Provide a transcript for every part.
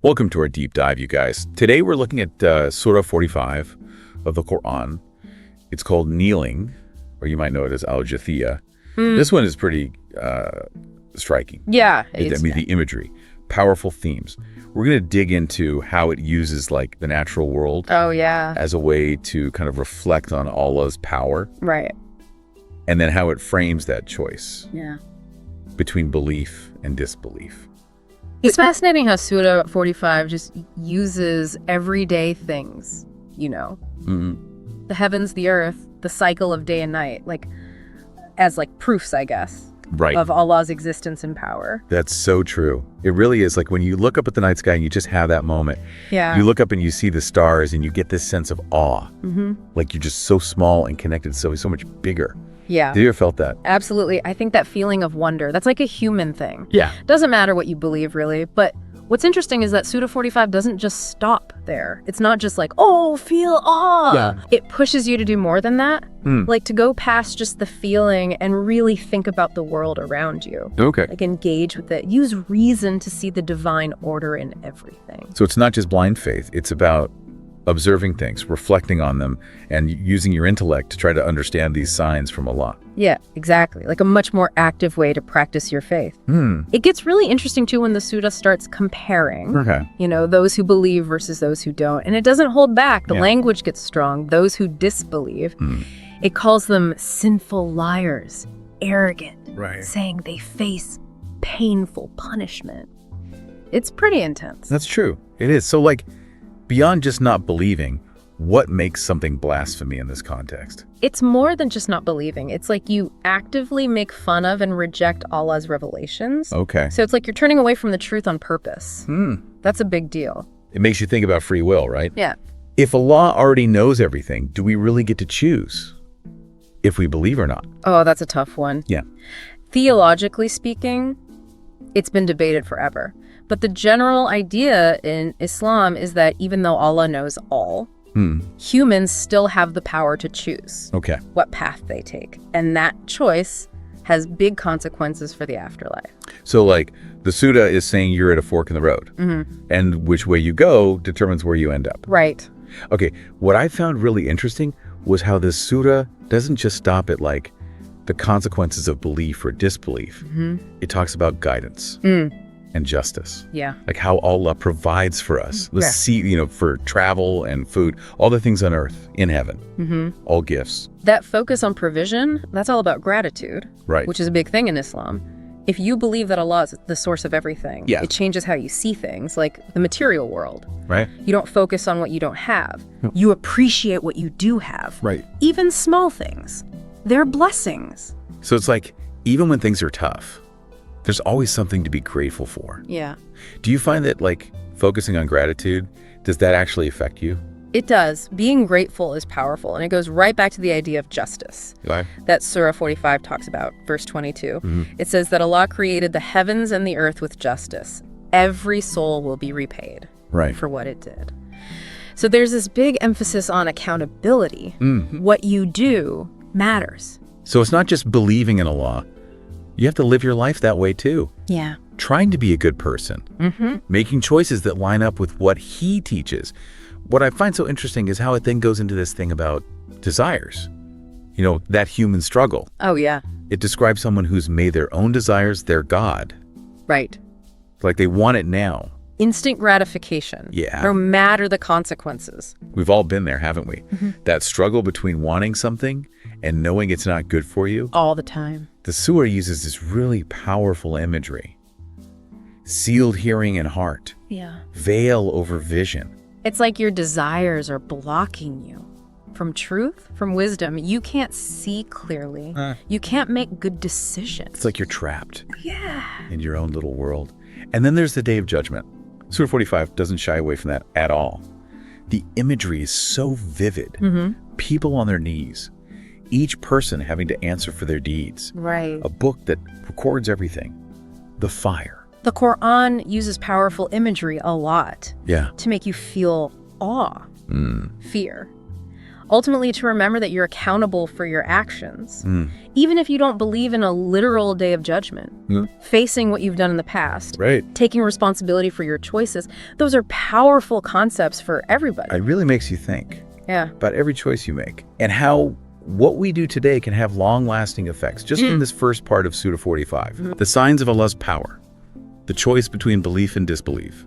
Welcome to our deep dive, you guys. Today we're looking at Surah 45 of the Qur'an. It's called Kneeling, or you might know it as Al-Jathiyah. This one is pretty striking. Yeah. The imagery, powerful themes. We're going to dig into how it uses like the natural world as a way to kind of reflect on Allah's power. Right. And then how it frames that choice between belief and disbelief. It's fascinating how Surah 45 just uses everyday things, the heavens, the earth, the cycle of day and night, as proofs, I guess, of Allah's existence and power. That's so true. It really is. Like when you look up at the night sky and you just have that moment, you look up and you see the stars and you get this sense of awe. Like you're just so small and connected, so much bigger. Yeah. Have you ever felt that? Absolutely. I think that feeling of wonder, that's like a human thing. Yeah. Doesn't matter what you believe, really. But what's interesting is that Surah 45 doesn't just stop there. It's not just like, oh, feel awe. Yeah. It pushes you to do more than that. Like to go past just the feeling and really think about the world around you. Okay. Like engage with it. Use reason to see the divine order in everything. So it's not just blind faith. It's about observing things, reflecting on them, and using your intellect to try to understand these signs from Allah. Yeah, exactly. Like a much more active way to practice your faith. It gets really interesting, too, when the surah starts comparing, those who believe versus those who don't. And it doesn't hold back. The language gets strong. Those who disbelieve, it calls them sinful liars, arrogant, saying they face painful punishment. It's pretty intense. That's true. It is. So, beyond just not believing, what makes something blasphemy in this context? It's more than just not believing. It's like you actively make fun of and reject Allah's revelations. Okay. So it's like you're turning away from the truth on purpose. That's a big deal. It makes you think about free will, right? Yeah. If Allah already knows everything, do we really get to choose if we believe or not? Oh, that's a tough one. Yeah. Theologically speaking, it's been debated forever. But the general idea in Islam is that even though Allah knows all, humans still have the power to choose what path they take. And that choice has big consequences for the afterlife. So the surah is saying you're at a fork in the road. And which way you go determines where you end up. Right. Okay, what I found really interesting was how this surah doesn't just stop at the consequences of belief or disbelief. It talks about guidance. And justice. Yeah. Like how Allah provides for us. The sea, for travel and food, all the things on earth, in heaven, all gifts. That focus on provision, that's all about gratitude. Right. Which is a big thing in Islam. If you believe that Allah is the source of everything, it changes how you see things, like the material world. Right. You don't focus on what you don't have. You appreciate what you do have. Right. Even small things. They're blessings. So it's like, even when things are tough, there's always something to be grateful for. Yeah. Do you find that focusing on gratitude, does that actually affect you? It does. Being grateful is powerful, and it goes right back to the idea of justice that Surah 45 talks about, verse 22. It says that Allah created the heavens and the earth with justice. Every soul will be repaid for what it did. So there's this big emphasis on accountability. What you do matters. So it's not just believing in Allah. You have to live your life that way too. Yeah. Trying to be a good person. Making choices that line up with what He teaches. What I find so interesting is how it then goes into this thing about desires. That human struggle. Oh, yeah. It describes someone who's made their own desires their God. Right. Like they want it now. Instant gratification. Yeah. No matter the consequences. We've all been there, haven't we? That struggle between wanting something and knowing it's not good for you. All the time. The surah uses this really powerful imagery. Sealed hearing and heart. Yeah. Veil over vision. It's like your desires are blocking you from truth, from wisdom. You can't see clearly. You can't make good decisions. It's like you're trapped in your own little world. And then there's the Day of Judgment. Surah 45 doesn't shy away from that at all. The imagery is so vivid. People on their knees. Each person having to answer for their deeds. Right. A book that records everything. The fire. The Qur'an uses powerful imagery a lot. Yeah. To make you feel awe, fear. Ultimately, to remember that you're accountable for your actions. Even if you don't believe in a literal day of judgment, facing what you've done in the past, taking responsibility for your choices, those are powerful concepts for everybody. It really makes you think Yeah. about every choice you make and how what we do today can have long-lasting effects. Just in this first part of Surah 45, the signs of Allah's power, the choice between belief and disbelief,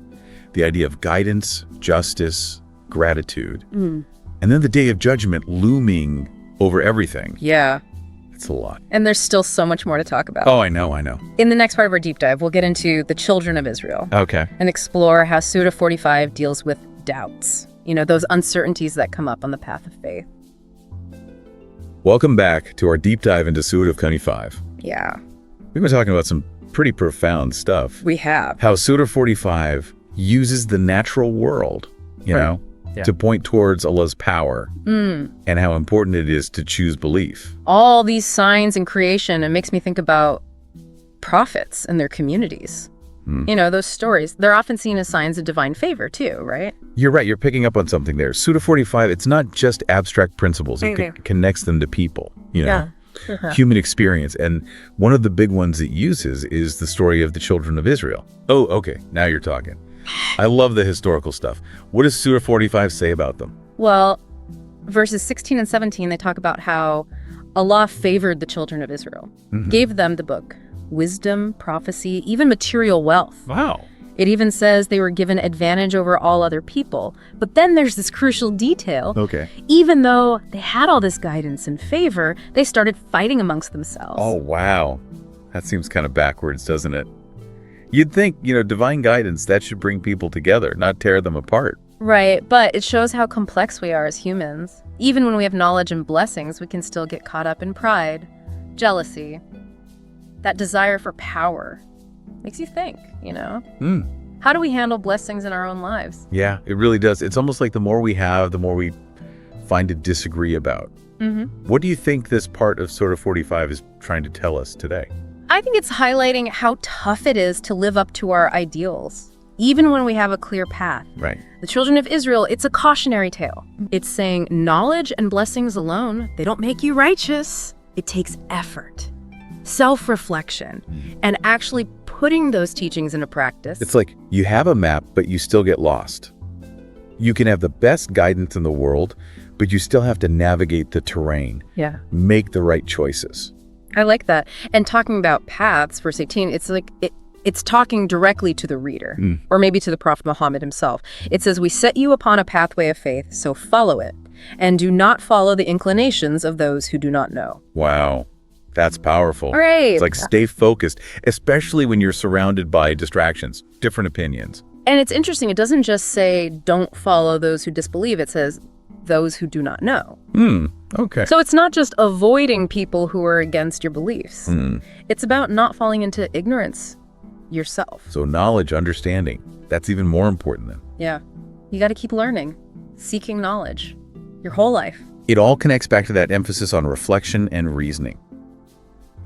the idea of guidance, justice, gratitude, and then the day of judgment looming over everything. Yeah. It's a lot. And there's still so much more to talk about. Oh, I know. In the next part of our deep dive, we'll get into the children of Israel. Okay. And explore how Surah 45 deals with doubts. You know, those uncertainties that come up on the path of faith. Welcome back to our deep dive into Surah 45. Yeah. We've been talking about some pretty profound stuff. We have. How Surah 45 uses the natural world, you know, to point towards Allah's power and how important it is to choose belief. All these signs in creation, it makes me think about prophets and their communities. You know, those stories, they're often seen as signs of divine favor too, right? You're right. You're picking up on something there. Surah 45, it's not just abstract principles. It connects them to people, you know, human experience. And one of the big ones it uses is the story of the children of Israel. Oh, okay. Now you're talking. I love the historical stuff. What does Surah 45 say about them? Well, verses 16 and 17, they talk about how Allah favored the children of Israel, gave them the book, wisdom, prophecy, even material wealth. Wow. It even says they were given advantage over all other people. But then there's this crucial detail. Okay. Even though they had all this guidance and favor, they started fighting amongst themselves. Oh, wow. That seems kind of backwards, doesn't it? You'd think, you know, divine guidance, that should bring people together, not tear them apart. Right, but it shows how complex we are as humans. Even when we have knowledge and blessings, we can still get caught up in pride, jealousy, that desire for power. Makes you think, you know? How do we handle blessings in our own lives? Yeah, it really does. It's almost like the more we have, the more we find to disagree about. What do you think this part of Surah 45 is trying to tell us today? I think it's highlighting how tough it is to live up to our ideals, even when we have a clear path. Right. The children of Israel, it's a cautionary tale. It's saying knowledge and blessings alone, they don't make you righteous. It takes effort, self-reflection, and actually putting those teachings into practice. It's like you have a map, but you still get lost. You can have the best guidance in the world, but you still have to navigate the terrain. Yeah. Make the right choices. I like that. And talking about paths, verse 18, it's like it's talking directly to the reader, or maybe to the Prophet Muhammad himself. It says, we set you upon a pathway of faith, so follow it, and do not follow the inclinations of those who do not know. Wow. That's powerful. Right. It's like stay focused, especially when you're surrounded by distractions, different opinions. And it's interesting. It doesn't just say, don't follow those who disbelieve. It says, those who do not know. Okay. So it's not just avoiding people who are against your beliefs. It's about not falling into ignorance yourself. So knowledge, understanding, that's even more important then. Yeah. You got to keep learning, seeking knowledge your whole life. It all connects back to that emphasis on reflection and reasoning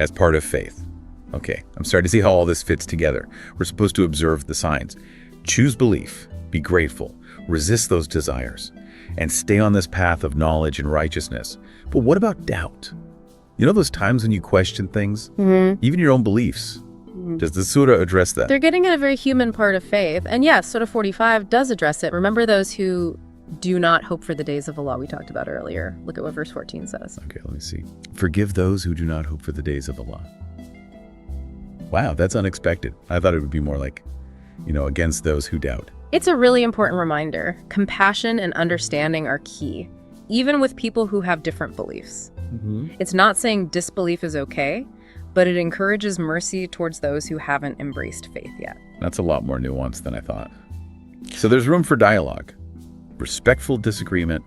as part of faith. Okay, I'm starting to see how all this fits together. We're supposed to observe the signs. Choose belief, be grateful, resist those desires, and stay on this path of knowledge and righteousness. But what about doubt? You know those times when you question things? Even your own beliefs? Does the surah address that? They're getting at a very human part of faith. And yes, Surah 45 does address it. Remember those who do not hope for the days of Allah we talked about earlier. Look at what verse 14 says. Okay, let me see. Forgive those who do not hope for the days of Allah. Wow, that's unexpected. I thought it would be more like, you know, against those who doubt. It's a really important reminder. Compassion and understanding are key, even with people who have different beliefs. It's not saying disbelief is okay, but it encourages mercy towards those who haven't embraced faith yet. That's a lot more nuanced than I thought. So there's room for dialogue, respectful disagreement,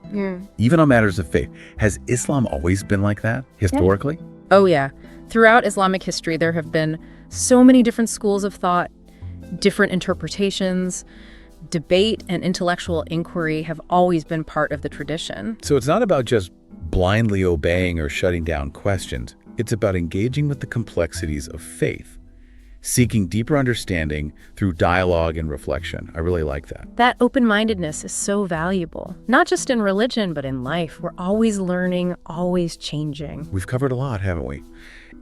even on matters of faith. Has Islam always been like that, historically? Oh, yeah. Throughout Islamic history, there have been so many different schools of thought, different interpretations. Debate and intellectual inquiry have always been part of the tradition. So it's not about just blindly obeying or shutting down questions. It's about engaging with the complexities of faith seeking deeper understanding through dialogue and reflection. I really like that. That open-mindedness is so valuable, not just in religion, but in life. We're always learning, always changing. We've covered a lot, haven't we?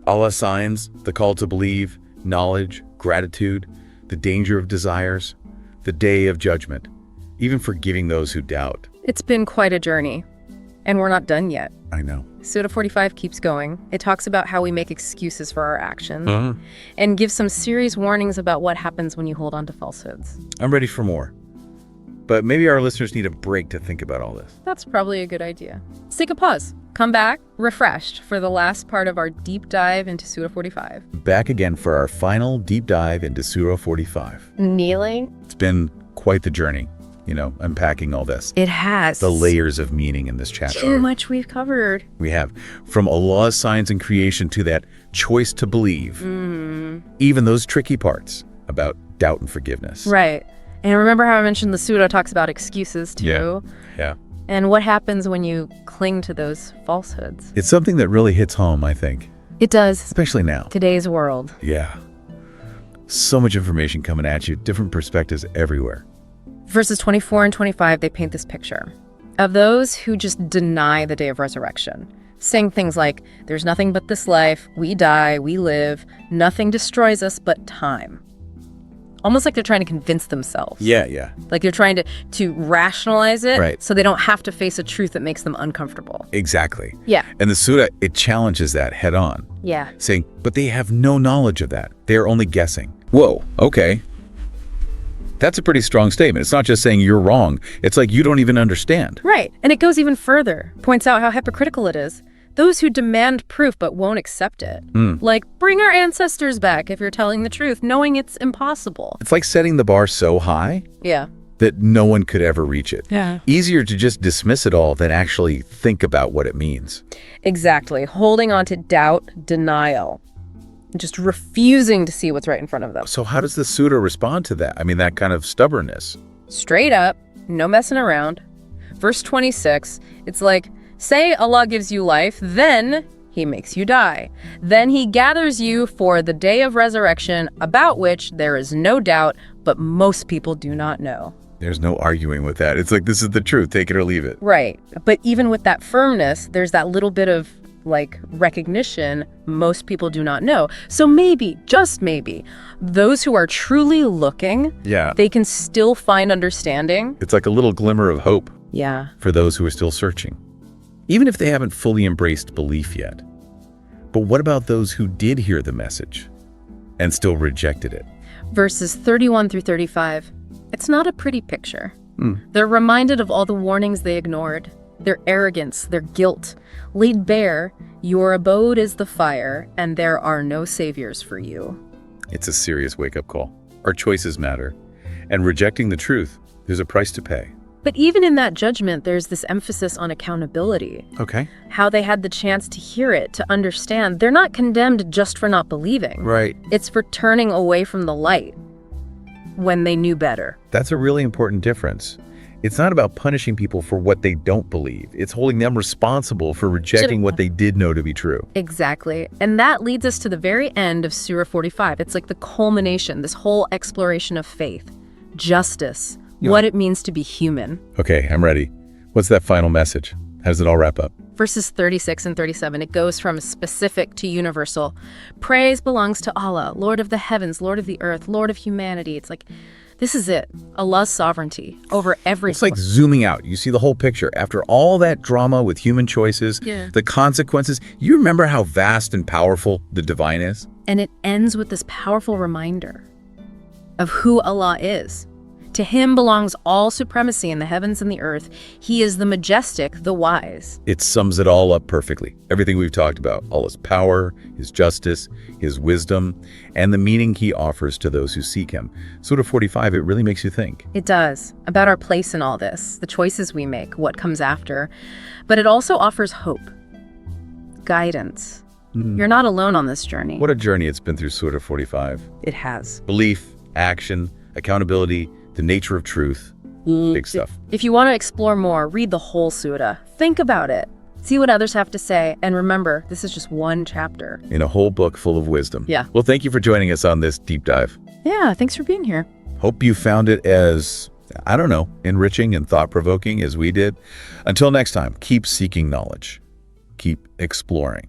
Allah's signs, the call to believe, knowledge, gratitude, the danger of desires, the day of judgment, even forgiving those who doubt. It's been quite a journey, and we're not done yet. I know. Surah 45 keeps going. It talks about how we make excuses for our actions and gives some serious warnings about what happens when you hold on to falsehoods. I'm ready for more. But maybe our listeners need a break to think about all this. That's probably a good idea. Let's take a pause. Come back refreshed for the last part of our deep dive into Surah 45. Back again for our final deep dive into Surah 45. Kneeling. It's been quite the journey, unpacking all this. It has. The layers of meaning in this chapter. Too much we've covered. We have. From Allah's signs in creation to that choice to believe. Even those tricky parts about doubt and forgiveness. Right. And remember how I mentioned the Surah talks about excuses too? Yeah. And what happens when you cling to those falsehoods? It's something that really hits home, I think. It does. Especially now. Today's world. Yeah. So much information coming at you, different perspectives everywhere. Verses 24 and 25, they paint this picture of those who just deny the day of resurrection, saying things like, there's nothing but this life, we die, we live, nothing destroys us but time. Almost like they're trying to convince themselves. Yeah. Like they're trying to rationalize it right. so they don't have to face a truth that makes them uncomfortable. Exactly. Yeah. And the surah, it challenges that head on. Yeah. Saying, but they have no knowledge of that. They are only guessing. Whoa, okay. That's a pretty strong statement. It's not just saying you're wrong. It's like you don't even understand. Right. And it goes even further. Points out how hypocritical it is. Those who demand proof but won't accept it. Like, bring our ancestors back if you're telling the truth, knowing it's impossible. It's like setting the bar so high that no one could ever reach it. Yeah. Easier to just dismiss it all than actually think about what it means. Exactly. Holding on to doubt, denial, just refusing to see what's right in front of them. So how does the surah respond to that? I mean, that kind of stubbornness. Straight up, no messing around. Verse 26, it's like, say Allah gives you life, then he makes you die. Then he gathers you for the day of resurrection, about which there is no doubt, but most people do not know. There's no arguing with that. It's like, this is the truth, take it or leave it. Right. But even with that firmness, there's that little bit of recognition most people do not know. So maybe, just maybe, those who are truly looking, they can still find understanding. It's like a little glimmer of hope. Yeah. For those who are still searching. Even if they haven't fully embraced belief yet. But what about those who did hear the message and still rejected it? Verses 31 through 35. It's not a pretty picture. They're reminded of all the warnings they ignored, their arrogance, their guilt, laid bare, your abode is the fire, and there are no saviors for you. It's a serious wake-up call. Our choices matter. And rejecting the truth, there's a price to pay. But even in that judgment, there's this emphasis on accountability. Okay. How they had the chance to hear it, to understand. They're not condemned just for not believing. Right. It's for turning away from the light when they knew better. That's a really important difference. It's not about punishing people for what they don't believe. It's holding them responsible for rejecting what they did know to be true. Exactly. And that leads us to the very end of Surah 45. It's like the culmination, this whole exploration of faith, justice, what it means to be human. Okay, I'm ready. What's that final message? How does it all wrap up? Verses 36 and 37, it goes from specific to universal. Praise belongs to Allah, Lord of the heavens, Lord of the earth, Lord of humanity. It's like, this is it. Allah's sovereignty over everything. It's like zooming out. You see the whole picture. After all that drama with human choices, the consequences, you remember how vast and powerful the divine is? And it ends with this powerful reminder of who Allah is. To him belongs all supremacy in the heavens and the earth. He is the majestic, the wise. It sums it all up perfectly. Everything we've talked about, Allah's power, his justice, his wisdom, and the meaning he offers to those who seek him. Surah 45, it really makes you think. It does. About our place in all this, the choices we make, what comes after. But it also offers hope, guidance. You're not alone on this journey. What a journey it's been through Surah 45. It has. Belief, action, accountability, the nature of truth. Big stuff. If you want to explore more, read the whole surah. Think about it. See what others have to say. And remember, this is just one chapter in a whole book full of wisdom. Yeah. Well, thank you for joining us on this deep dive. Yeah, thanks for being here. Hope you found it as, I don't know, enriching and thought-provoking as we did. Until next time, keep seeking knowledge. Keep exploring.